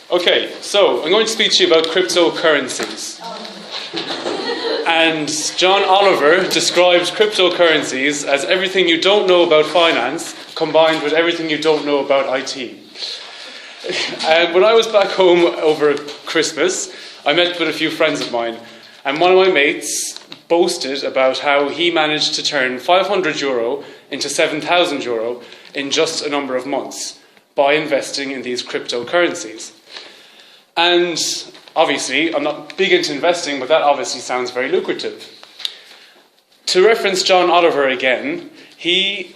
Okay, so I'm going to speak to you about cryptocurrencies. And John Oliver describes cryptocurrencies as everything you don't know about finance combined with everything you don't know about IT. And when I was back home over Christmas, I met with a few friends of mine, and one of my mates boasted about how he managed to turn €500 into €7,000 in just a number of months by investing in these cryptocurrencies. And obviously, I'm not big into investing, but that obviously sounds very lucrative. To reference John Oliver again, he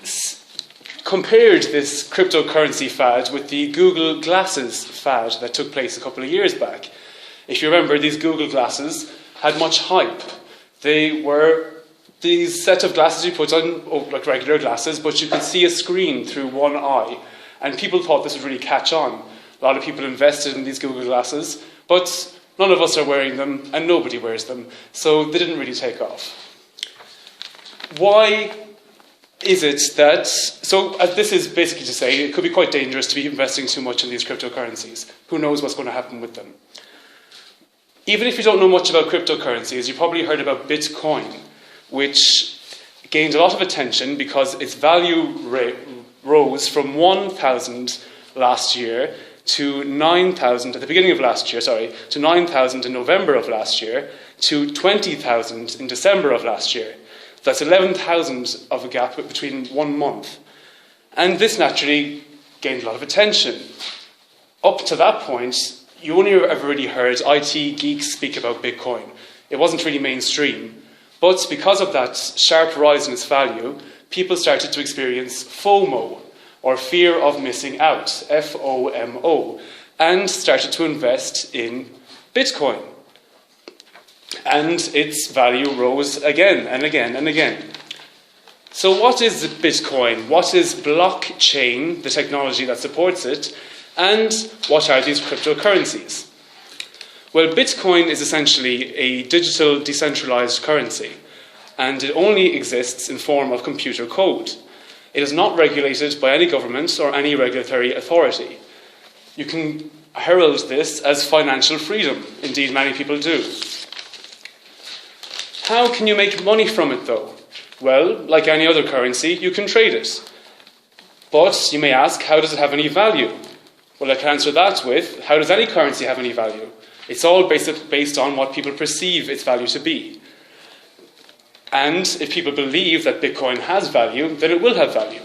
compared this cryptocurrency fad with the Google Glasses fad that took place a couple of years back. If you remember, these Google Glasses had much hype. They were these set of glasses you put on like regular glasses, but you could see a screen through one eye. And people thought this would really catch on. A lot of people invested in these Google Glasses, but none of us are wearing them, and nobody wears them. So they didn't really take off. Why is it that... So this is basically to say it could be quite dangerous to be investing too much in these cryptocurrencies. Who knows what's going to happen with them? Even if you don't know much about cryptocurrencies, you probably heard about Bitcoin, which gained a lot of attention because its value rose from 1,000 last year to 9,000 at the beginning of last year, to 9,000 in November of last year, to 20,000 in December of last year. That's 11,000 of a gap between 1 month. And this naturally gained a lot of attention. Up to that point, you only ever really heard IT geeks speak about Bitcoin. It wasn't really mainstream. But because of that sharp rise in its value, people started to experience FOMO, or fear of missing out, FOMO, and started to invest in Bitcoin. And its value rose again and again and again. So what is Bitcoin? What is blockchain, the technology that supports it? And what are these cryptocurrencies? Well, Bitcoin is essentially a digital decentralized currency, and it only exists in form of computer code. It is not regulated by any government or any regulatory authority. You can herald this as financial freedom. Indeed, many people do. How can you make money from it, though? Well, like any other currency, you can trade it. But you may ask, how does it have any value? Well, I can answer that with, how does any currency have any value? It's all based on what people perceive its value to be. And if people believe that Bitcoin has value, then it will have value.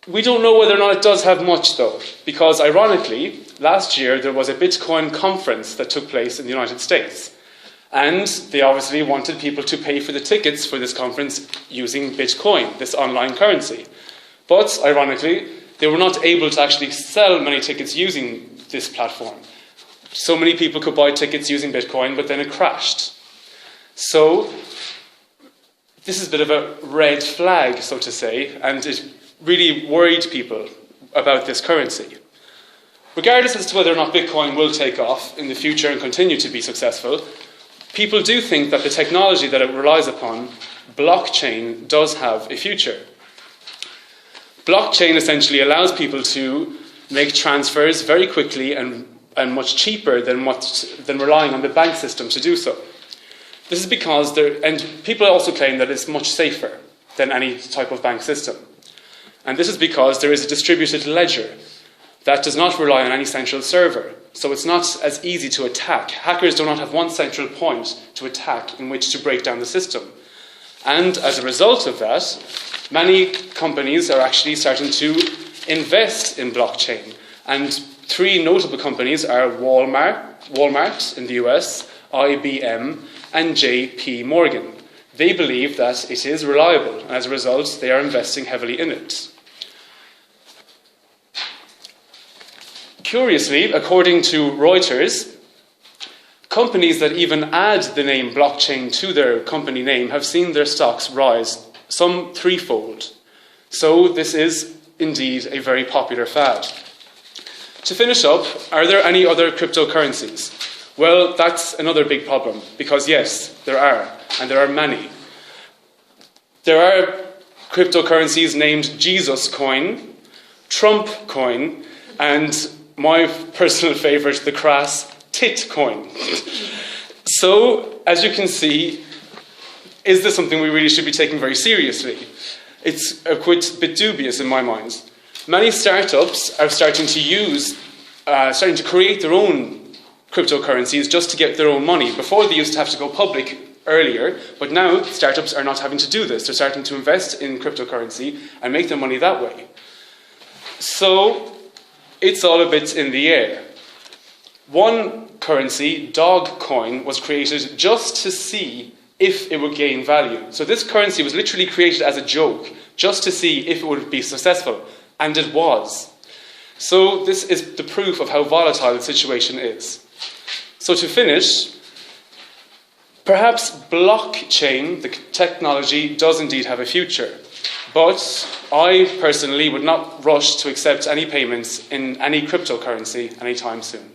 We don't know whether or not it does have much, though, because ironically, last year there was a Bitcoin conference that took place in the United States. And they obviously wanted people to pay for the tickets for this conference using Bitcoin, this online currency. But ironically, they were not able to actually sell many tickets using this platform. So many people could buy tickets using Bitcoin, but then it crashed. So, this is a bit of a red flag, so to say, and it really worried people about this currency. Regardless as to whether or not Bitcoin will take off in the future and continue to be successful, people do think that the technology that it relies upon, blockchain, does have a future. Blockchain essentially allows people to make transfers very quickly and much cheaper than relying on the bank system to do so. This is because and people also claim that it's much safer than any type of bank system. And this is because there is a distributed ledger that does not rely on any central server. So it's not as easy to attack. Hackers do not have one central point to attack in which to break down the system. And as a result of that, many companies are actually starting to invest in blockchain. And 3 notable companies are Walmart in the US, IBM, and JP Morgan. They believe that it is reliable, and as a result, they are investing heavily in it. Curiously, according to Reuters, companies that even add the name blockchain to their company name have seen their stocks rise some 3-fold. So this is indeed a very popular fad. To finish up, are there any other cryptocurrencies? Well, that's another big problem, because yes, there are, and there are many. There are cryptocurrencies named Jesus Coin, Trump coin, and my personal favourite, the crass tit coin. So, as you can see, is this something we really should be taking very seriously? It's a bit dubious in my mind. Many startups are starting to create their own cryptocurrencies just to get their own money. Before, they used to have to go public earlier, but now startups are not having to do this. They're starting to invest in cryptocurrency and make their money that way. So, it's all a bit in the air. One currency, dog coin, was created just to see if it would gain value. So this currency was literally created as a joke, just to see if it would be successful. And it was. So this is the proof of how volatile the situation is. So to finish, perhaps blockchain, the technology, does indeed have a future. But I personally would not rush to accept any payments in any cryptocurrency anytime soon.